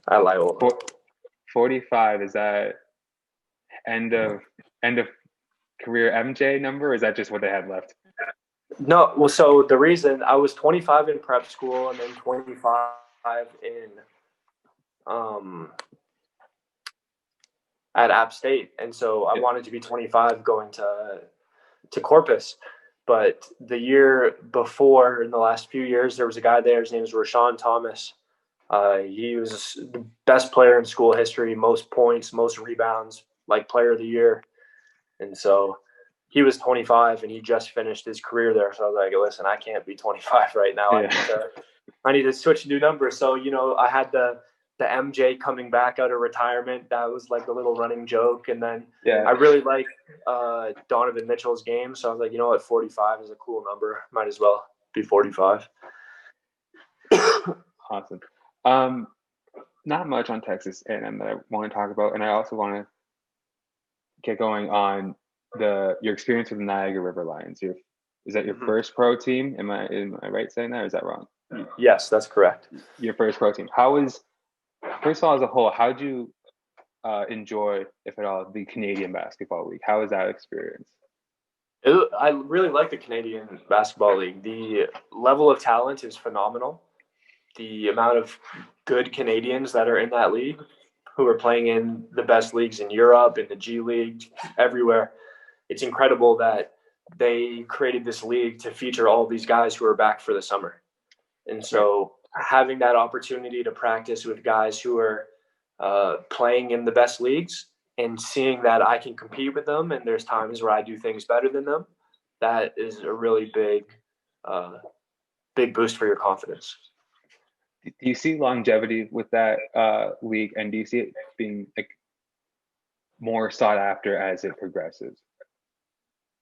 At Loyola. 45, is that end of career MJ number, or is that just what they had left? No, well, so the reason I was 25 in prep school and then 25 in at App State, and so I wanted to be 25 going to Corpus. But the year before, in the last few years, there was a guy there. His name is Rashawn Thomas. He was the best player in school history, most points, most rebounds, like player of the year. And so he was 25 and he just finished his career there. So I was like, listen, I can't be 25 right now. Yeah. I need to switch to new numbers. So, I had the MJ coming back out of retirement. That was like the little running joke. And then I really like Donovan Mitchell's game. So I was like, you know what, 45 is a cool number. Might as well be 45. Awesome. Not much on Texas A&M that I want to talk about. And I also want to get going on your experience with the Niagara River Lions. Is that your first pro team? Am I right saying that, or is that wrong? Yes, that's correct. Your first pro team. First of all, as a whole, how did you enjoy, if at all, the Canadian Basketball League? How was that experience? I really like the Canadian Basketball League. The level of talent is phenomenal. The amount of good Canadians that are in that league, who are playing in the best leagues in Europe, in the G League, everywhere. It's incredible that they created this league to feature all these guys who are back for the summer. And so having that opportunity to practice with guys who are playing in the best leagues and seeing that I can compete with them and there's times where I do things better than them, that is a really big boost for your confidence. Do you see longevity with that league, and do you see it being more sought after as it progresses?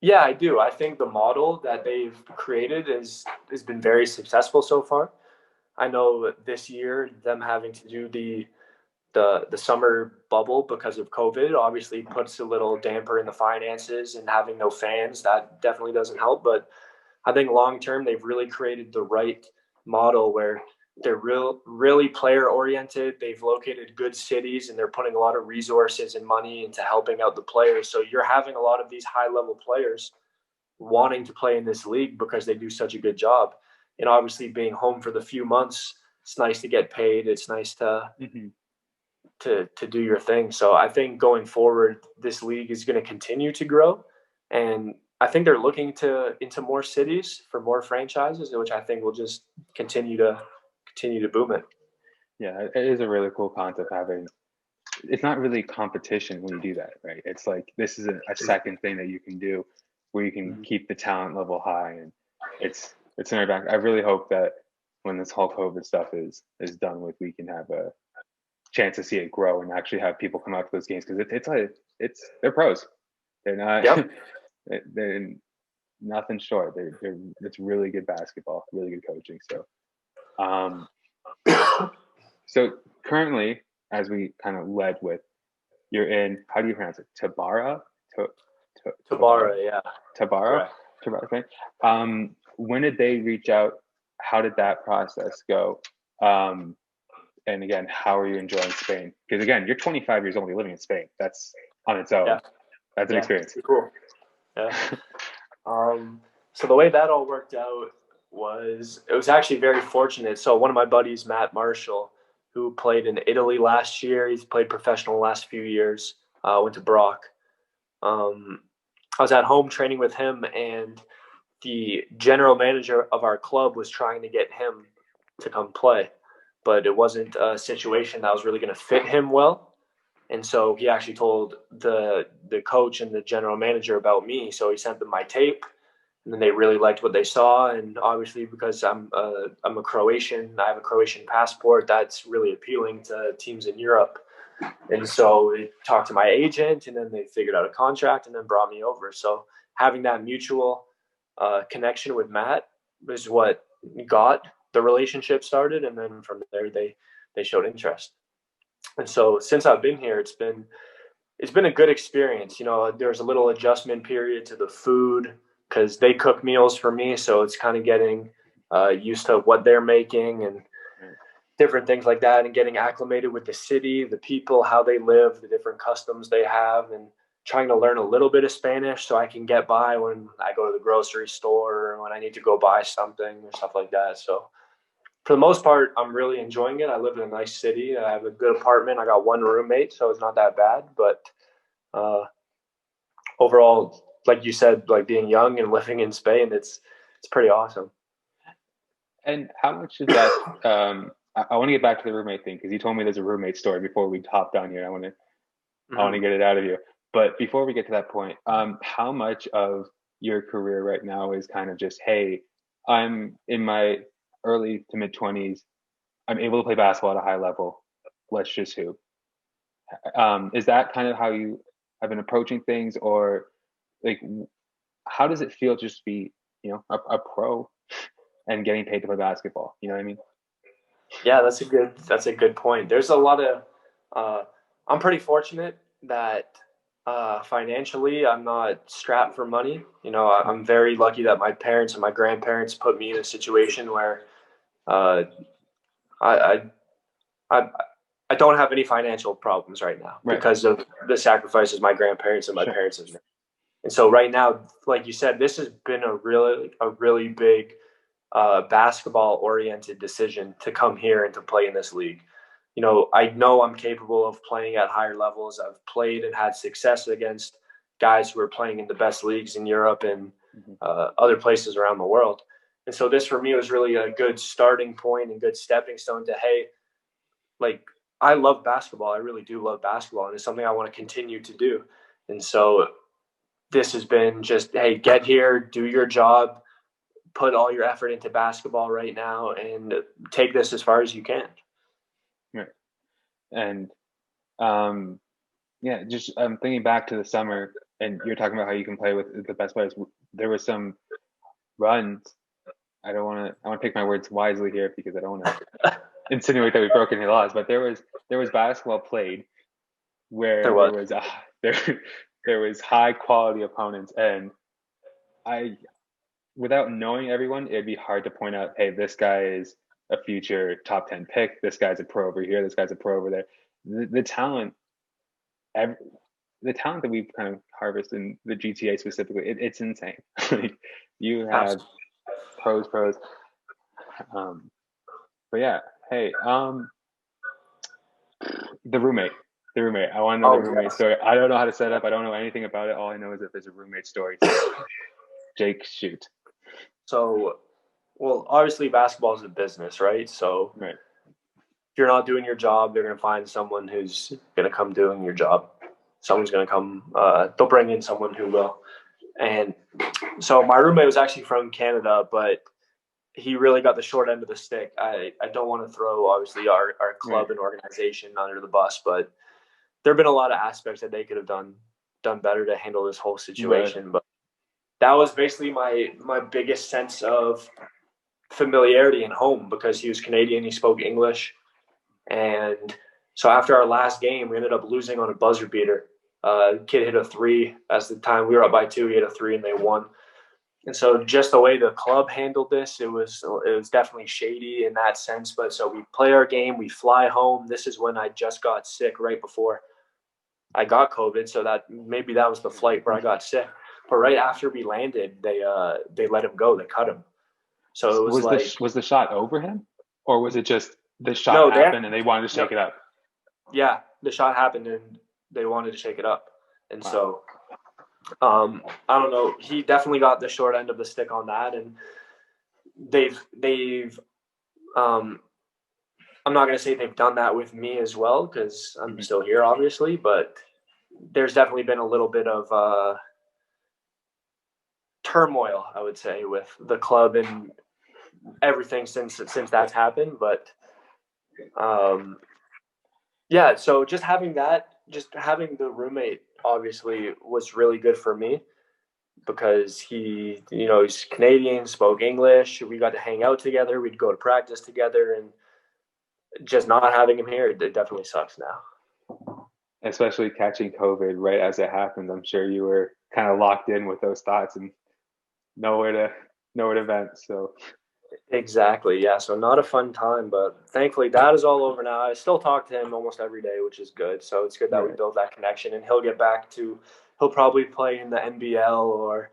Yeah, I do. I think the model that they've created has been very successful so far. I know this year them having to do the summer bubble because of COVID obviously puts a little damper in the finances, and having no fans, that definitely doesn't help. But I think long term they've really created the right model where they're really player oriented. They've located good cities and they're putting a lot of resources and money into helping out the players. So you're having a lot of these high level players wanting to play in this league because they do such a good job. And obviously being home for the few months, it's nice to get paid. It's nice to do your thing. So I think going forward, this league is going to continue to grow. And I think they're looking into more cities for more franchises, which I think will just continue to boom it. Yeah, it is a really cool concept having. It's not really competition when you do that, right? It's like this is a second thing that you can do where you can keep the talent level high, and it's in our back. I really hope that when this whole COVID stuff is done with, we can have a chance to see it grow and actually have people come out to those games, because they're pros. They're not they're nothing short. It's really good basketball, really good coaching. So so currently, as we kind of led with, you're in, how do you pronounce it? Tabara? Tabara, yeah. Tabara? Tabara, okay. When did they reach out? How did that process go? And again, how are you enjoying Spain? Because again, you're 25 years old, you're living in Spain. That's on its own. Yeah. That's an experience. Cool. Yeah. So the way that all worked out it was actually very fortunate. So one of my buddies, Matt Marshall, who played in Italy last year, he's played professional the last few years, went to Brock. I was at home training with him, and the general manager of our club was trying to get him to come play, but it wasn't a situation that was really going to fit him well. And so he actually told the coach and the general manager about me. So he sent them my tape, and then they really liked what they saw. And obviously, because I'm a Croatian, I have a Croatian passport. That's really appealing to teams in Europe. And so they talked to my agent, and then they figured out a contract, and then brought me over. So having that mutual connection with Matt was what got the relationship started, and then from there they showed interest. And so since I've been here, it's been a good experience. You know, there's a little adjustment period to the food because they cook meals for me, so it's kind of getting used to what they're making and different things like that, and getting acclimated with the city, the people, how they live, the different customs they have, and trying to learn a little bit of Spanish so I can get by when I go to the grocery store or when I need to go buy something or stuff like that. So for the most part, I'm really enjoying it. I live in a nice city. I have a good apartment. I got one roommate, so it's not that bad. But overall, like you said, like being young and living in Spain, it's pretty awesome. And how much is that? I want to get back to the roommate thing because you told me there's a roommate story before we hopped on here. I want to get it out of you. But before we get to that point, how much of your career right now is kind of just, hey, I'm in my early to mid 20s. I'm able to play basketball at a high level. Let's just hoop. Is that kind of how you have been approaching things, or like, how does it feel just to be, a pro and getting paid to play basketball? You know what I mean? Yeah, that's a good point. There's a lot of I'm pretty fortunate that financially I'm not strapped for money. You know, I'm very lucky that my parents and my grandparents put me in a situation where uh, I, I I don't have any financial problems right now because of the sacrifices my grandparents and my parents have made. And so right now, like you said, this has been a really big basketball oriented decision to come here and to play in this league. You know I'm capable of playing at higher levels. I've played and had success against guys who are playing in the best leagues in Europe and other places around the world. And so this for me was really a good starting point and good stepping stone to, hey, like, I love basketball. I really do love basketball, and it's something I want to continue to do. And so this has been just, hey, get here, do your job, put all your effort into basketball right now, and take this as far as you can. Right. And just I'm thinking back to the summer, and you're talking about how you can play with the best players. There were some runs. I want to pick my words wisely here because I don't want to insinuate that we've broken any laws, but there was basketball played where there was high quality opponents, and without knowing everyone, it'd be hard to point out, hey, this guy is a future top 10 pick, this guy's a pro over here, this guy's a pro over there. The talent that we've kind of harvested in the GTA specifically, it's insane. Like, you have pros. But yeah, hey, the roommate. I want to know the roommate story. I don't know how to set up. I don't know anything about it. All I know is that there's a roommate story. Jake, shoot. So, well, obviously basketball is a business, right? So if you're not doing your job, they're going to find someone who's going to come doing your job. Someone's going to come, they'll bring in someone who will. And so my roommate was actually from Canada, but he really got the short end of the stick. I don't want to throw, obviously, our club and organization under the bus, but there have been a lot of aspects that they could have done better to handle this whole situation. But that was basically my biggest sense of familiarity and home, because he was Canadian, he spoke English. And so after our last game, we ended up losing on a buzzer beater. Kid hit a three. As the time we were up by 2, he hit a 3 and they won. And so just the way the club handled this, it was definitely shady in that sense. But so we play our game, we fly home. This is when I just got sick right before I got COVID. So that maybe that was the flight where I got sick. But right after we landed, they let him go. They cut him. So it was like, Was the shot over him, or was it just the shot no, happened and they wanted to no, shake it up? yeah, the shot happened and they wanted to shake it up. And Wow. so I don't know. He definitely got the short end of the stick on that, and they've I'm not going to say they've done that with me as well because I'm still here, obviously, but there's definitely been a little bit of turmoil, I would say, with the club and everything since that's happened. But yeah, so just having the roommate obviously was really good for me because he's Canadian, spoke English. We got to hang out together. We'd go to practice together, and just not having him here, it definitely sucks now. Especially catching COVID right as it happened. I'm sure you were kind of locked in with those thoughts and nowhere to vent. So Exactly, yeah. So not a fun time, but thankfully that is all over now. I still talk to him almost every day, which is good. So it's good that we right. build that connection, and he'll probably play in the NBL or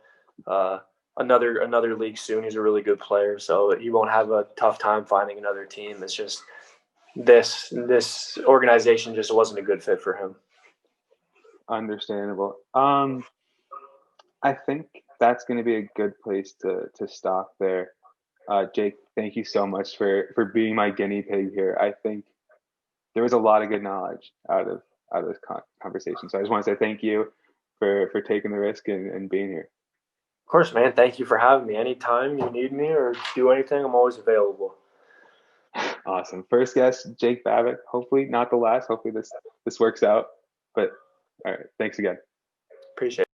another league soon. He's a really good player, so he won't have a tough time finding another team. It's just this organization just wasn't a good fit for him. Understandable. I think that's going to be a good place to stop there. Jake, thank you so much for being my guinea pig here. I think there was a lot of good knowledge out of this conversation. So I just want to say thank you for taking the risk and being here. Of course, man. Thank you for having me. Anytime you need me or do anything, I'm always available. Awesome. First guest, Jake Babic. Hopefully not the last. Hopefully this works out. But all right, thanks again. Appreciate it.